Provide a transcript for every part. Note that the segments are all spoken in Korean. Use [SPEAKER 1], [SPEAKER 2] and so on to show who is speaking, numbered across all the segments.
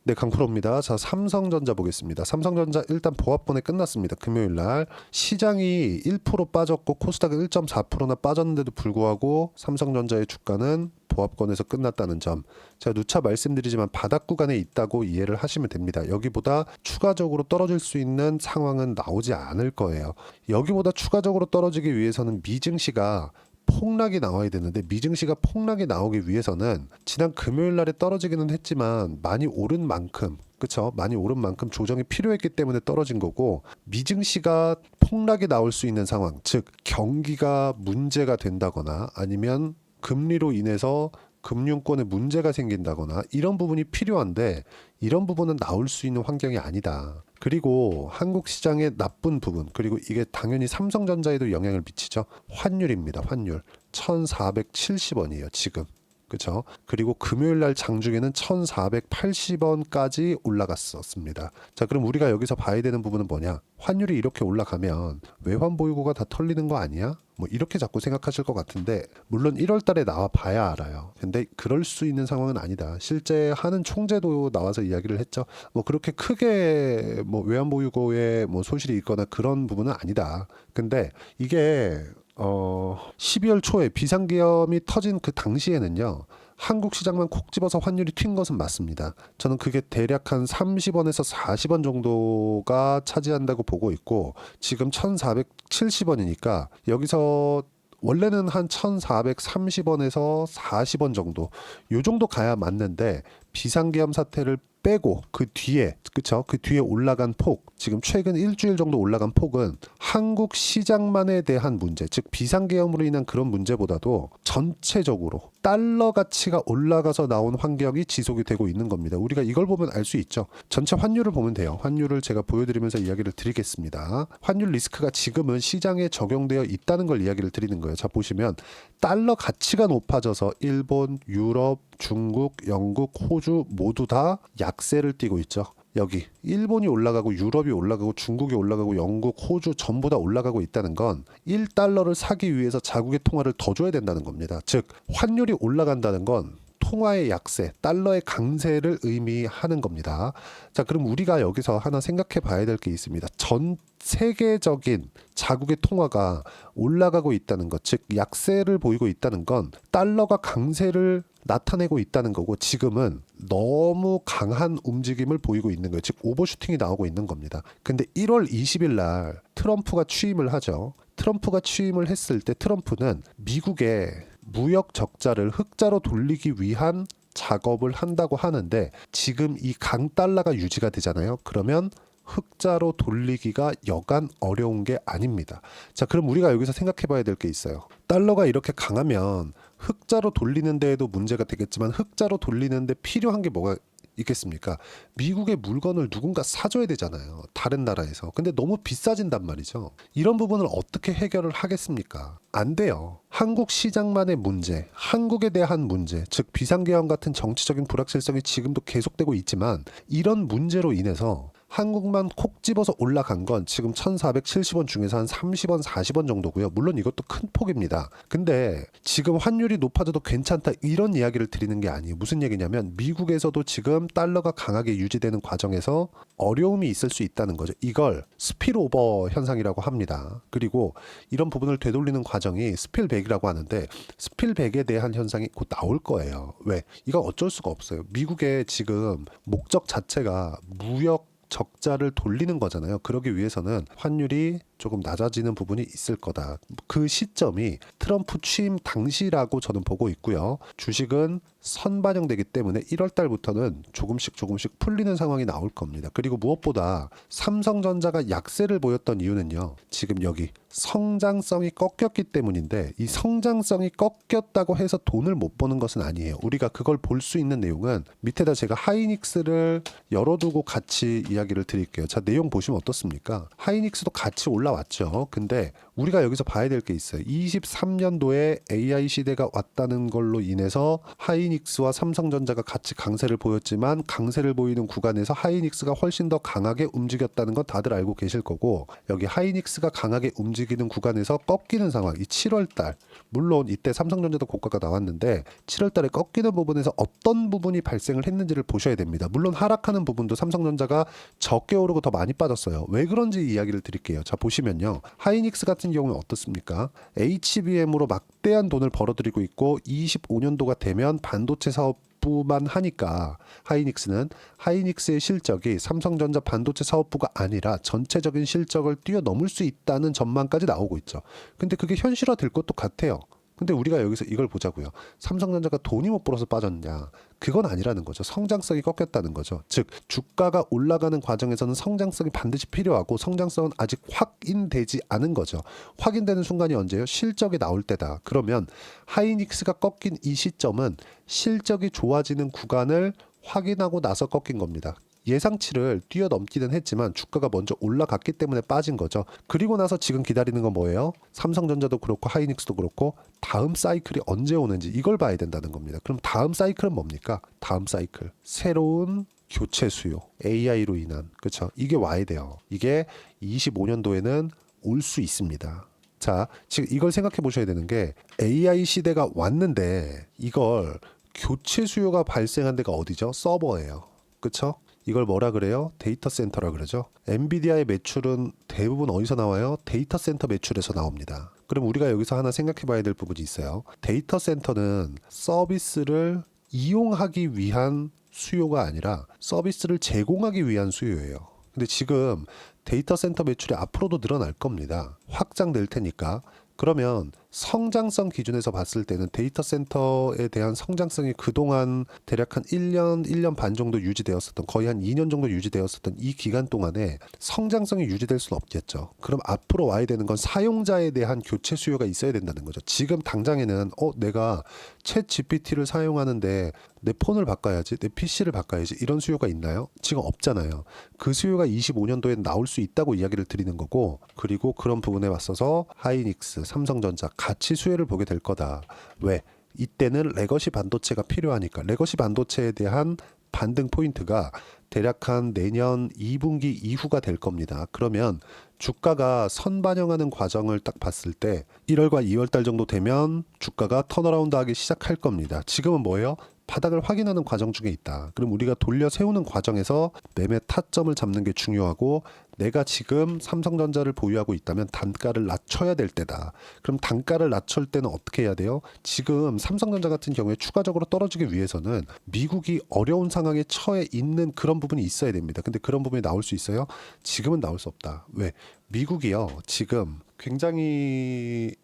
[SPEAKER 1] 네, 강프로입니다. 자, 삼성전자 보겠습니다. 삼성전자 일단 보합권에 끝났습니다. 금요일날 시장이 1% 빠졌고 코스닥은 1.4%나 빠졌는데도 불구하고 삼성전자의 주가는 보합권에서 끝났다는 점, 제가 누차 말씀드리지만 바닥 구간에 있다고 이해를 하시면 됩니다. 여기보다 추가적으로 떨어질 수 있는 상황은 나오지 않을 거예요. 여기보다 추가적으로 떨어지기 위해서는 미증시가 폭락이 나와야 되는데, 미증시가 폭락이 나오기 위해서는 지난 금요일 날에 떨어지기는 했지만 많이 오른 만큼, 그쵸? 많이 오른 만큼 조정이 필요했기 때문에 떨어진 거고, 미증시가 폭락이 나올 수 있는 상황, 즉 경기가 문제가 된다거나 아니면 금리로 인해서 금융권에 문제가 생긴다거나 이런 부분이 필요한데, 이런 부분은 나올 수 있는 환경이 아니다. 그리고 한국 시장의 나쁜 부분, 그리고 이게 당연히 삼성전자에도 영향을 미치죠. 환율입니다. 환율 1470원이에요 지금. 그렇죠? 그리고 금요일 날 장중에는 1480원까지 올라갔었습니다. 자, 그럼 우리가 여기서 봐야 되는 부분은 뭐냐? 환율이 이렇게 올라가면 외환 보유고가 다 털리는 거 아니야? 뭐 이렇게 자꾸 생각하실 것 같은데, 물론 1월 달에 나와 봐야 알아요. 근데 그럴 수 있는 상황은 아니다. 실제 하는 총재도 나와서 이야기를 했죠. 뭐 그렇게 크게 뭐 외환 보유고에 뭐 소실이 있거나 그런 부분은 아니다. 근데 이게 12월 초에 비상계엄이 터진 그 당시에는요, 한국 시장만 콕 집어서 환율이 튄 것은 맞습니다. 저는 그게 대략 한 30원에서 40원 정도가 차지한다고 보고 있고, 지금 1470원이니까 여기서 원래는 한 1430원에서 40원 정도, 요 정도 가야 맞는데, 비상계엄 사태를 빼고 그 뒤에, 그쵸? 그 뒤에 올라간 폭, 지금 최근 일주일 정도 올라간 폭은 한국 시장만에 대한 문제, 즉 비상계엄으로 인한 그런 문제보다도 전체적으로 달러 가치가 올라가서 나온 환경이 지속이 되고 있는 겁니다. 우리가 이걸 보면 알 수 있죠. 전체 환율을 보면 돼요. 환율을 제가 보여드리면서 이야기를 드리겠습니다. 환율 리스크가 지금은 시장에 적용되어 있다는 걸 이야기를 드리는 거예요. 자, 보시면 달러 가치가 높아져서 일본, 유럽, 중국, 영국, 호주 모두 다 약세를 띠고 있죠. 여기 일본이 올라가고 유럽이 올라가고 중국이 올라가고 영국, 호주 전부 다 올라가고 있다는 건 1달러를 사기 위해서 자국의 통화를 더 줘야 된다는 겁니다. 즉 환율이 올라간다는 건 통화의 약세, 달러의 강세를 의미하는 겁니다. 자, 그럼 우리가 여기서 하나 생각해 봐야 될 게 있습니다. 전 세계적인 자국의 통화가 올라가고 있다는 것, 즉 약세를 보이고 있다는 건 달러가 강세를 나타내고 있다는 거고, 지금은 너무 강한 움직임을 보이고 있는 거예요. 즉 오버슈팅이 나오고 있는 겁니다. 근데 1월 20일 날 트럼프가 취임을 하죠. 트럼프가 취임을 했을 때 트럼프는 미국의 무역 적자를 흑자로 돌리기 위한 작업을 한다고 하는데, 지금 이 강달러가 유지가 되잖아요. 그러면 흑자로 돌리기가 여간 어려운 게 아닙니다. 자, 그럼 우리가 여기서 생각해 봐야 될 게 있어요. 달러가 이렇게 강하면 흑자로 돌리는 데에도 문제가 되겠지만, 흑자로 돌리는데 필요한 게 뭐가 있겠습니까? 미국의 물건을 누군가 사줘야 되잖아요. 다른 나라에서. 근데 너무 비싸진단 말이죠. 이런 부분을 어떻게 해결을 하겠습니까? 안 돼요. 한국 시장만의 문제, 한국에 대한 문제, 즉 비상계엄 같은 정치적인 불확실성이 지금도 계속되고 있지만, 이런 문제로 인해서 한국만 콕 집어서 올라간 건 지금 1470원 중에서 한 30원, 40원 정도고요. 물론 이것도 큰 폭입니다. 근데 지금 환율이 높아져도 괜찮다, 이런 이야기를 드리는 게 아니에요. 무슨 얘기냐면 미국에서도 지금 달러가 강하게 유지되는 과정에서 어려움이 있을 수 있다는 거죠. 이걸 스필오버 현상이라고 합니다. 그리고 이런 부분을 되돌리는 과정이 스필백이라고 하는데, 스필백에 대한 현상이 곧 나올 거예요. 왜? 이거 어쩔 수가 없어요. 미국의 지금 목적 자체가 무역 적자를 돌리는 거잖아요. 그러기 위해서는 환율이 조금 낮아지는 부분이 있을 거다. 그 시점이 트럼프 취임 당시라고 저는 보고 있고요. 주식은 선반영되기 때문에 1월 달부터는 조금씩 풀리는 상황이 나올 겁니다. 그리고 무엇보다 삼성전자가 약세를 보였던 이유는요, 지금 여기 성장성이 꺾였기 때문인데, 이 성장성이 꺾였다고 해서 돈을 못 버는 것은 아니에요. 우리가 그걸 볼 수 있는 내용은 밑에다 제가 하이닉스를 열어두고 같이 이야기를 드릴게요. 자, 내용 보시면 어떻습니까? 하이닉스도 같이 올라왔죠. 근데 우리가 여기서 봐야 될 게 있어요. 23년도에 AI 시대가 왔다는 걸로 인해서 하이닉스와 삼성전자가 같이 강세를 보였지만 강세를 보이는 구간에서 하이닉스가 훨씬 더 강하게 움직였다는 건 다들 알고 계실 거고, 여기 하이닉스가 강하게 움직이는 구간에서 꺾이는 상황, 이 7월달, 물론 이때 삼성전자도 고가가 나왔는데 7월달에 꺾이는 부분에서 어떤 부분이 발생을 했는지를 보셔야 됩니다. 물론 하락하는 부분도 삼성전자가 적게 오르고 더 많이 빠졌어요. 왜 그런지 이야기를 드릴게요. 자, 보시면요, 하이닉스 같은 경우는 어떻습니까? HBM으로 막대한 돈을 벌어들이고 있고 25년도가 되면 반도체 사업 부만 하니까 하이닉스의 실적이 삼성전자 반도체 사업부가 아니라 전체적인 실적을 뛰어넘을 수 있다는 전망까지 나오고 있죠. 근데 그게 현실화될 것도 같아요. 근데 우리가 여기서 이걸 보자고요. 삼성전자가 돈이 못 벌어서 빠졌냐? 그건 아니라는 거죠. 성장성이 꺾였다는 거죠. 즉 주가가 올라가는 과정에서는 성장성이 반드시 필요하고 성장성은 아직 확인되지 않은 거죠. 확인되는 순간이 언제예요? 실적이 나올 때다. 그러면 하이닉스가 꺾인 이 시점은 실적이 좋아지는 구간을 확인하고 나서 꺾인 겁니다. 예상치를 뛰어넘기는 했지만 주가가 먼저 올라갔기 때문에 빠진 거죠. 그리고 나서 지금 기다리는 건 뭐예요? 삼성전자도 그렇고 하이닉스도 그렇고 다음 사이클이 언제 오는지 이걸 봐야 된다는 겁니다. 그럼 다음 사이클은 뭡니까? 다음 사이클, 새로운 교체 수요, AI로 인한, 그렇죠? 이게 와야 돼요. 이게 25년도에는 올 수 있습니다. 자, 지금 이걸 생각해 보셔야 되는 게, AI 시대가 왔는데 이걸 교체 수요가 발생한 데가 어디죠? 서버예요. 그렇죠? 이걸 뭐라 그래요? 데이터 센터라 그러죠. 엔비디아의 매출은 대부분 어디서 나와요? 데이터 센터 매출에서 나옵니다. 그럼 우리가 여기서 하나 생각해 봐야 될 부분이 있어요. 데이터 센터는 서비스를 이용하기 위한 수요가 아니라 서비스를 제공하기 위한 수요예요. 근데 지금 데이터 센터 매출이 앞으로도 늘어날 겁니다. 확장될 테니까. 그러면 성장성 기준에서 봤을 때는 데이터 센터에 대한 성장성이 그동안 대략 한 1년 반 정도 유지되었었던, 거의 한 2년 정도 유지되었었던 이 기간 동안에 성장성이 유지될 수는 없겠죠. 그럼 앞으로 와야 되는 건 사용자에 대한 교체 수요가 있어야 된다는 거죠. 지금 당장에는 내가 챗 GPT를 사용하는데 내 폰을 바꿔야지, 내 PC를 바꿔야지, 이런 수요가 있나요? 지금 없잖아요. 그 수요가 25년도에 나올 수 있다고 이야기를 드리는 거고, 그리고 그런 부분에 맞서서 하이닉스, 삼성전자 같이 수혜를 보게 될 거다. 왜? 이때는 레거시 반도체가 필요하니까. 레거시 반도체에 대한 반등 포인트가 대략 한 내년 2분기 이후가 될 겁니다. 그러면 주가가 선반영하는 과정을 딱 봤을 때 1월과 2월 달 정도 되면 주가가 턴어라운드 하기 시작할 겁니다. 지금은 뭐예요? 바닥을 확인하는 과정 중에 있다. 그럼 우리가 돌려 세우는 과정에서 매매 타점을 잡는 게 중요하고, 내가 지금 삼성전자를 보유하고 있다면 단가를 낮춰야 될 때다. 그럼 단가를 낮출 때는 어떻게 해야 돼요? 지금 삼성전자 같은 경우에 추가적으로 떨어지기 위해서는 미국이 어려운 상황에 처해 있는 그런 부분이 있어야 됩니다. 근데 그런 부분이 나올 수 있어요? 지금은 나올 수 없다. 왜? 미국이요, 지금 굉장히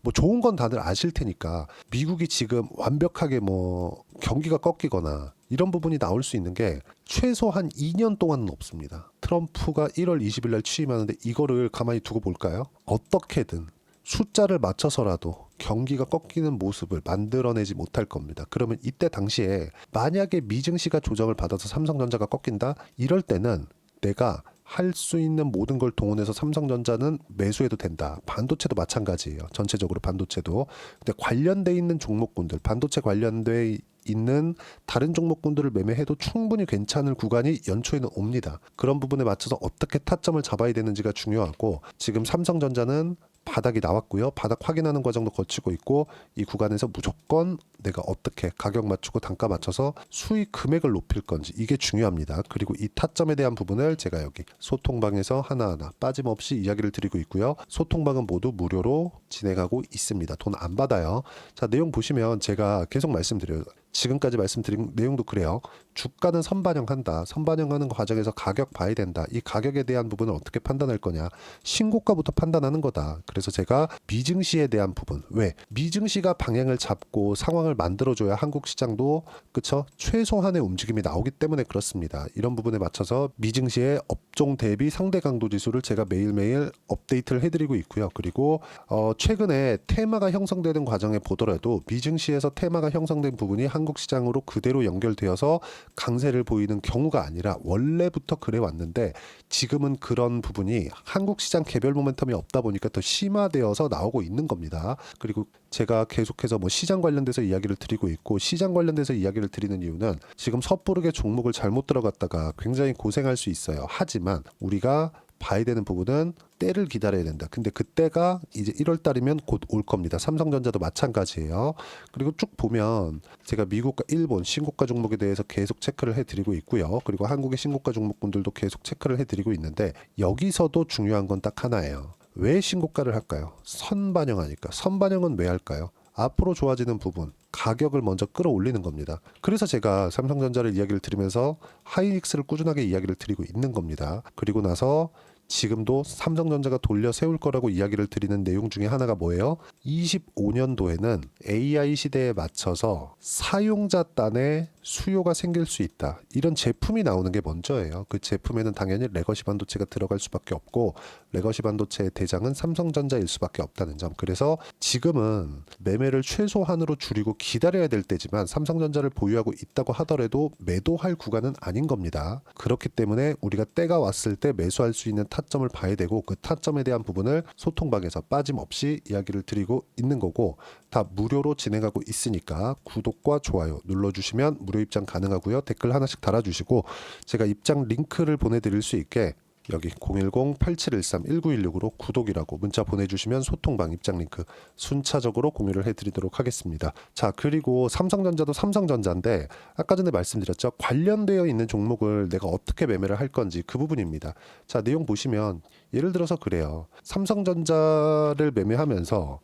[SPEAKER 1] 뭐 좋은 건 다들 아실 테니까, 미국이 지금 완벽하게 뭐 경기가 꺾이거나 이런 부분이 나올 수 있는 게 최소 한 2년 동안은 없습니다. 트럼프가 1월 20일 날 취임하는데 이거를 가만히 두고 볼까요? 어떻게든 숫자를 맞춰서라도 경기가 꺾이는 모습을 만들어내지 못할 겁니다. 그러면 이때 당시에 만약에 미증시가 조정을 받아서 삼성전자가 꺾인다? 이럴 때는 내가 할 수 있는 모든 걸 동원해서 삼성전자는 매수해도 된다. 반도체도 마찬가지예요. 전체적으로 반도체도. 근데 관련돼 있는 종목군들, 반도체 관련돼 있는 다른 종목군들을 매매해도 충분히 괜찮은 구간이 연초에는 옵니다. 그런 부분에 맞춰서 어떻게 타점을 잡아야 되는지가 중요하고, 지금 삼성전자는 바닥이 나왔고요. 바닥 확인하는 과정도 거치고 있고, 이 구간에서 무조건 내가 어떻게 가격 맞추고 단가 맞춰서 수익 금액을 높일 건지, 이게 중요합니다. 그리고 이 타점에 대한 부분을 제가 여기 소통방에서 하나하나 빠짐없이 이야기를 드리고 있고요. 소통방은 모두 무료로 진행하고 있습니다. 돈 안 받아요. 자, 내용 보시면 제가 계속 말씀드려요. 지금까지 말씀드린 내용도 그래요. 주가는 선반영한다. 선반영하는 과정에서 가격 봐야 된다. 이 가격에 대한 부분을 어떻게 판단할 거냐? 신고가부터 판단하는 거다. 그래서 제가 미증시에 대한 부분, 왜? 미증시가 방향을 잡고 상황을 만들어줘야 한국 시장도, 그쵸? 최소한의 움직임이 나오기 때문에 그렇습니다. 이런 부분에 맞춰서 미증시의 업종 대비 상대 강도 지수를 제가 매일매일 업데이트를 해드리고 있고요. 그리고 최근에 테마가 형성되는 과정에 보더라도 미증시에서 테마가 형성된 부분이 한 한국 시장으로 그대로 연결되어서 강세를 보이는 경우가 아니라 원래부터 그래 왔는데 지금은 그런 부분이 한국 시장 개별 모멘텀이 없다 보니까 더 심화되어서 나오고 있는 겁니다. 그리고 제가 계속해서 뭐 시장 관련돼서 이야기를 드리고 있고, 시장 관련돼서 이야기를 드리는 이유는 지금 섣부르게 종목을 잘못 들어갔다가 굉장히 고생할 수 있어요. 하지만 우리가 봐야 되는 부분은 때를 기다려야 된다. 근데 그때가 이제 1월 달이면 곧 올 겁니다. 삼성전자도 마찬가지예요. 그리고 쭉 보면 제가 미국과 일본 신고가 종목에 대해서 계속 체크를 해드리고 있고요. 그리고 한국의 신고가 종목군들도 계속 체크를 해드리고 있는데, 여기서도 중요한 건 딱 하나예요. 왜 신고가를 할까요? 선반영하니까. 선반영은 왜 할까요? 앞으로 좋아지는 부분, 가격을 먼저 끌어올리는 겁니다. 그래서 제가 삼성전자를 이야기를 드리면서 하이닉스를 꾸준하게 이야기를 드리고 있는 겁니다. 그리고 나서 지금도 삼성전자가 돌려 세울 거라고 이야기를 드리는 내용 중에 하나가 뭐예요? 25년도에는 AI 시대에 맞춰서 사용자 단에 수요가 생길 수 있다. 이런 제품이 나오는 게 먼저예요. 그 제품에는 당연히 레거시 반도체가 들어갈 수밖에 없고, 레거시 반도체의 대장은 삼성전자일 수밖에 없다는 점. 그래서 지금은 매매를 최소한으로 줄이고 기다려야 될 때지만 삼성전자를 보유하고 있다고 하더라도 매도할 구간은 아닌 겁니다. 그렇기 때문에 우리가 때가 왔을 때 매수할 수 있는 타점을 봐야 되고, 그 타점에 대한 부분을 소통방에서 빠짐없이 이야기를 드리고 있는 거고, 다 무료로 진행하고 있으니까 구독과 좋아요 눌러주시면 무료 입장 가능하고요. 댓글 하나씩 달아주시고 제가 입장 링크를 보내드릴 수 있게 여기 010-8713-1916으로 구독이라고 문자 보내주시면 소통방 입장 링크 순차적으로 공유를 해드리도록 하겠습니다. 자, 그리고 삼성전자도 삼성전자인데 아까 전에 말씀드렸죠. 관련되어 있는 종목을 내가 어떻게 매매를 할 건지 그 부분입니다. 자, 내용 보시면 예를 들어서 그래요. 삼성전자를 매매하면서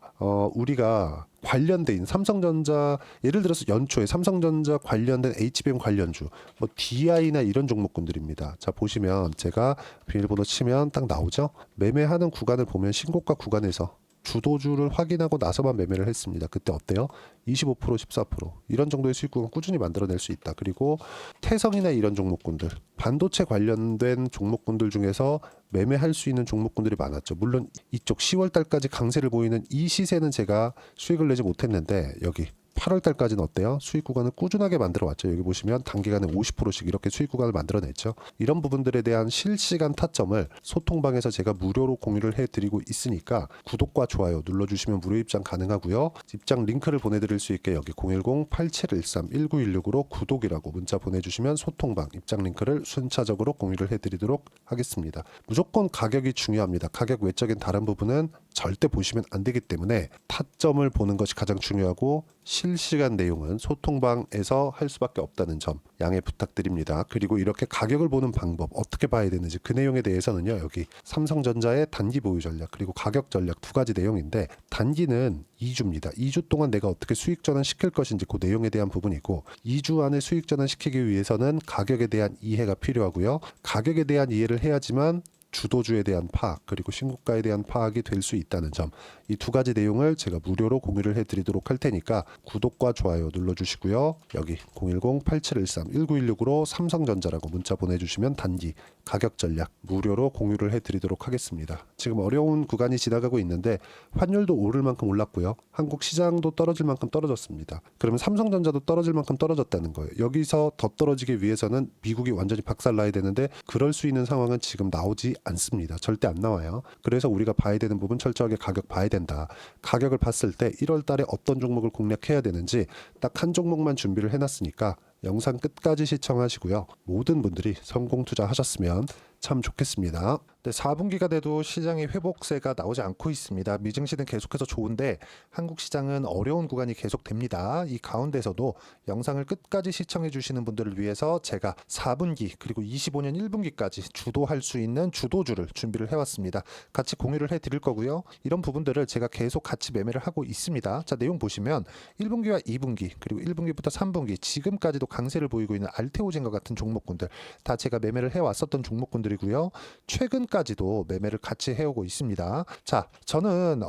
[SPEAKER 1] 우리가 관련된 삼성전자, 예를 들어서 연초에 삼성전자 관련된 HBM 관련주, 뭐 DI나 이런 종목군들입니다. 자, 보시면 제가 비밀번호 치면 딱 나오죠. 매매하는 구간을 보면 신고가 구간에서 주도주를 확인하고 나서만 매매를 했습니다. 그때 어때요? 25%, 14% 이런 정도의 수익금을 꾸준히 만들어낼 수 있다. 그리고 태성이나 이런 종목군들, 반도체 관련된 종목군들 중에서 매매할 수 있는 종목군들이 많았죠. 물론 이쪽 10월 달까지 강세를 보이는 이 시세는 제가 수익을 내지 못했는데, 여기 8월 달까지는 어때요? 수익 구간을 꾸준하게 만들어 왔죠. 여기 보시면 단기간에 50%씩 이렇게 수익 구간을 만들어냈죠. 이런 부분들에 대한 실시간 타점을 소통방에서 제가 무료로 공유를 해드리고 있으니까 구독과 좋아요 눌러주시면 무료 입장 가능하고요. 입장 링크를 보내드릴 수 있게 여기 010-8713-1916으로 구독이라고 문자 보내주시면 소통방 입장 링크를 순차적으로 공유를 해드리도록 하겠습니다. 무조건 가격이 중요합니다. 가격 외적인 다른 부분은 절대 보시면 안 되기 때문에 타점을 보는 것이 가장 중요하고, 실시간 내용은 소통방에서 할 수밖에 없다는 점 양해 부탁드립니다. 그리고 이렇게 가격을 보는 방법 어떻게 봐야 되는지 그 내용에 대해서는요, 여기 삼성전자의 단기 보유 전략 그리고 가격 전략 두 가지 내용인데, 단기는 2주입니다. 2주 동안 내가 어떻게 수익 전환 시킬 것인지 그 내용에 대한 부분이고, 2주 안에 수익 전환 시키기 위해서는 가격에 대한 이해가 필요하고요. 가격에 대한 이해를 해야지만 주도주에 대한 파악 그리고 신고가에 대한 파악이 될 수 있다는 점, 이 두 가지 내용을 제가 무료로 공유를 해드리도록 할 테니까 구독과 좋아요 눌러주시고요. 여기 010-8713-1916으로 삼성전자라고 문자 보내주시면 단기 가격 전략 무료로 공유를 해드리도록 하겠습니다. 지금 어려운 구간이 지나가고 있는데 환율도 오를 만큼 올랐고요. 한국 시장도 떨어질 만큼 떨어졌습니다. 그러면 삼성전자도 떨어질 만큼 떨어졌다는 거예요. 여기서 더 떨어지기 위해서는 미국이 완전히 박살나야 되는데 그럴 수 있는 상황은 지금 나오지 않습니다. 절대 안 나와요. 그래서 우리가 봐야 되는 부분 철저하게 가격 봐야 된다. 가격을 봤을 때 1월 달에 어떤 종목을 공략해야 되는지 딱 한 종목만 준비를 해놨으니까 영상 끝까지 시청하시고요. 모든 분들이 성공 투자하셨으면 참 좋겠습니다. 네, 4분기가 돼도 시장의 회복세가 나오지 않고 있습니다. 미증시는 계속해서 좋은데 한국 시장은 어려운 구간이 계속됩니다. 이 가운데서도 영상을 끝까지 시청해 주시는 분들을 위해서 제가 4분기 그리고 25년 1분기까지 주도할 수 있는 주도주를 준비를 해왔습니다. 같이 공유를 해드릴 거고요. 이런 부분들을 제가 계속 같이 매매를 하고 있습니다. 자, 내용 보시면 1분기와 2분기 그리고 1분기부터 3분기 지금까지도 강세를 보이고 있는 알테오젠과 같은 종목군들 다 제가 매매를 해왔었던 종목군들이고요. 최근 오픈까지도 매매를 같이 해오고 있습니다. 자, 저는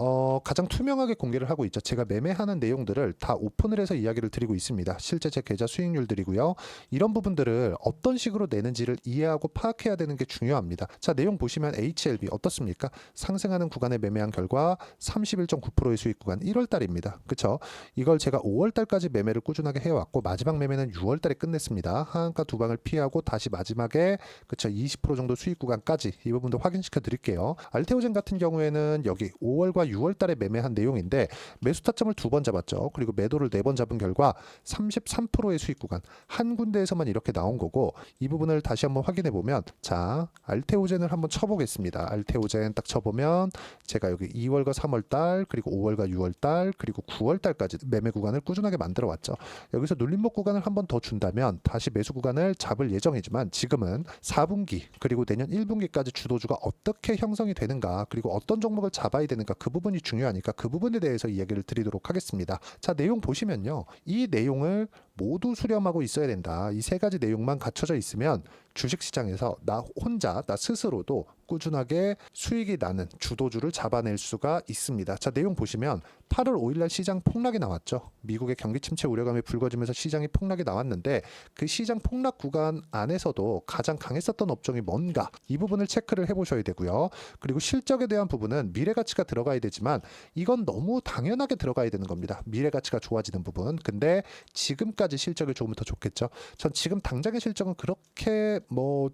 [SPEAKER 1] 가장 투명하게 공개를 하고 있죠. 제가 매매하는 내용들을 다 오픈을 해서 이야기를 드리고 있습니다. 실제 제 계좌 수익률들이고요. 이런 부분들을 어떤 식으로 내는지를 이해하고 파악해야 되는 게 중요합니다. 자, 내용 보시면 HLB 어떻습니까? 상승하는 구간에 매매한 결과 31.9%의 수익 구간 1월달입니다. 그쵸? 이걸 제가 5월달까지 매매를 꾸준하게 해왔고 마지막 매매는 6월달에 끝냈습니다. 하한가 두 방을 피하고 다시 마지막에 그쵸 20% 정도 수익 구간까지 이 부분도 확인시켜 드릴게요. 알테오젠 같은 경우에는 여기 5월과 6월달에 매매한 내용인데 매수 타점을 두 번 잡았죠. 그리고 매도를 네 번 잡은 결과 33%의 수익 구간 한 군데에서만 이렇게 나온 거고 이 부분을 다시 한번 확인해 보면 자 알테오젠을 한번 쳐보겠습니다. 알테오젠 딱 쳐보면 제가 여기 2월과 3월달 그리고 5월과 6월달 그리고 9월달까지 매매 구간을 꾸준하게 만들어 왔죠. 여기서 눌림목 구간을 한번 더 준다면 다시 매수 구간을 잡을 예정이지만 지금은 4분기 그리고 내년 1분기까지 주도주가 어떻게 형성이 되는가 그리고 어떤 종목을 잡아야 되는가 그 부분이 중요하니까 그 부분에 대해서 이야기를 드리도록 하겠습니다. 자, 내용 보시면요. 이 내용을 모두 수렴하고 있어야 된다. 이 세 가지 내용만 갖춰져 있으면 주식시장에서 나 혼자 나 스스로도 꾸준하게 수익이 나는 주도주를 잡아낼 수가 있습니다. 자, 내용 보시면 8월 5일날 시장 폭락이 나왔죠. 미국의 경기 침체 우려감이 불거지면서 시장이 폭락이 나왔는데 그 시장 폭락 구간 안에서도 가장 강했었던 업종이 뭔가 이 부분을 체크를 해보셔야 되고요. 그리고 실적에 대한 부분은 미래 가치가 들어가야 되지만 이건 너무 당연하게 들어가야 되는 겁니다. 미래 가치가 좋아지는 부분. 근데 지금까지 실적이 좋으면 더 좋겠죠. 전 지금 당장의 실적은 그렇게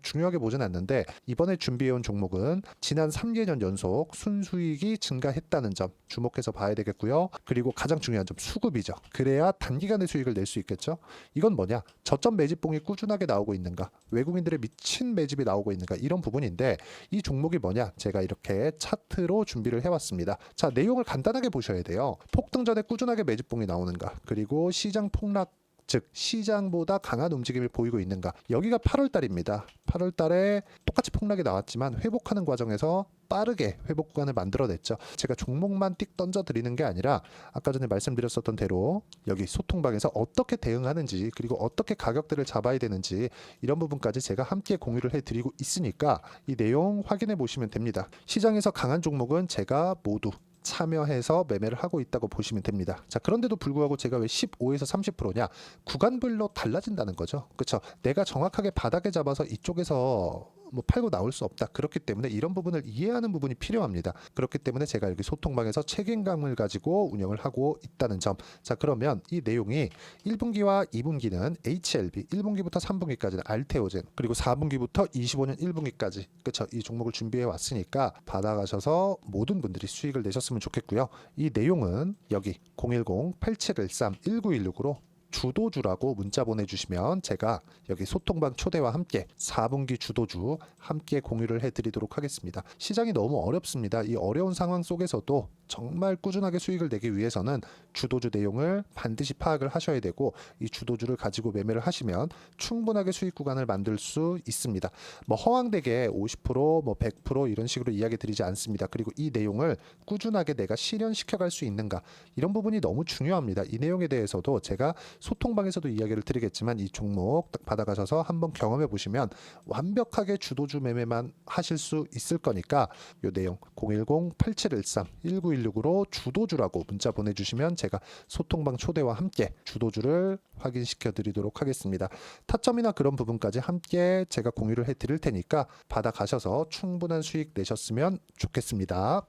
[SPEAKER 1] 중요하게 보진 않는데 이번에 준비해온 종목은 지난 3개년 연속 순수익이 증가했다는 점 주목해서 봐야 되겠고요. 그리고 가장 중요한 점 수급이죠. 그래야 단기간에 수익을 낼 수 있겠죠. 이건 뭐냐? 저점 매집봉이 꾸준하게 나오고 있는가? 외국인들의 미친 매집이 나오고 있는가? 이런 부분인데 이 종목이 뭐냐? 제가 이렇게 차트로 준비를 해왔습니다. 자, 내용을 간단하게 보셔야 돼요. 폭등 전에 꾸준하게 매집봉이 나오는가? 그리고 시장 폭락 즉 시장보다 강한 움직임을 보이고 있는가. 여기가 8월 달입니다. 8월 달에 똑같이 폭락이 나왔지만 회복하는 과정에서 빠르게 회복 구간을 만들어냈죠. 제가 종목만 띡 던져드리는 게 아니라 아까 전에 말씀드렸었던 대로 여기 소통방에서 어떻게 대응하는지 그리고 어떻게 가격대를 잡아야 되는지 이런 부분까지 제가 함께 공유를 해드리고 있으니까 이 내용 확인해 보시면 됩니다. 시장에서 강한 종목은 제가 모두 참여해서 매매를 하고 있다고 보시면 됩니다. 자, 그런데도 불구하고 제가 왜 15에서 30%냐? 구간별로 달라진다는 거죠. 그렇죠? 내가 정확하게 바닥에 잡아서 이쪽에서 팔고 나올 수 없다. 그렇기 때문에 이런 부분을 이해하는 부분이 필요합니다. 그렇기 때문에 제가 여기 소통방에서 책임감을 가지고 운영을 하고 있다는 점. 자, 그러면 이 내용이 1분기와 2분기는 HLB, 1분기부터 3분기까지는 알테오젠, 그리고 4분기부터 25년 1분기까지 그렇죠? 이 종목을 준비해 왔으니까 받아가셔서 모든 분들이 수익을 내셨으면 좋겠고요. 이 내용은 여기 010-8713-1916으로 주도주라고 문자 보내주시면 제가 여기 소통방 초대와 함께 4분기 주도주 함께 공유를 해드리도록 하겠습니다. 시장이 너무 어렵습니다. 이 어려운 상황 속에서도 정말 꾸준하게 수익을 내기 위해서는 주도주 내용을 반드시 파악을 하셔야 되고 이 주도주를 가지고 매매를 하시면 충분하게 수익 구간을 만들 수 있습니다. 허황되게 50%, 100% 이런 식으로 이야기 드리지 않습니다. 그리고 이 내용을 꾸준하게 내가 실현시켜 갈 수 있는가 이런 부분이 너무 중요합니다. 이 내용에 대해서도 제가 소통방에서도 이야기를 드리겠지만 이 종목 딱 받아가셔서 한번 경험해 보시면 완벽하게 주도주 매매만 하실 수 있을 거니까 이 내용 010-8713-1916으로 주도주라고 문자 보내주시면 제가 소통방 초대와 함께 주도주를 확인시켜 드리도록 하겠습니다. 타점이나 그런 부분까지 함께 제가 공유를 해 드릴 테니까 받아가셔서 충분한 수익 내셨으면 좋겠습니다.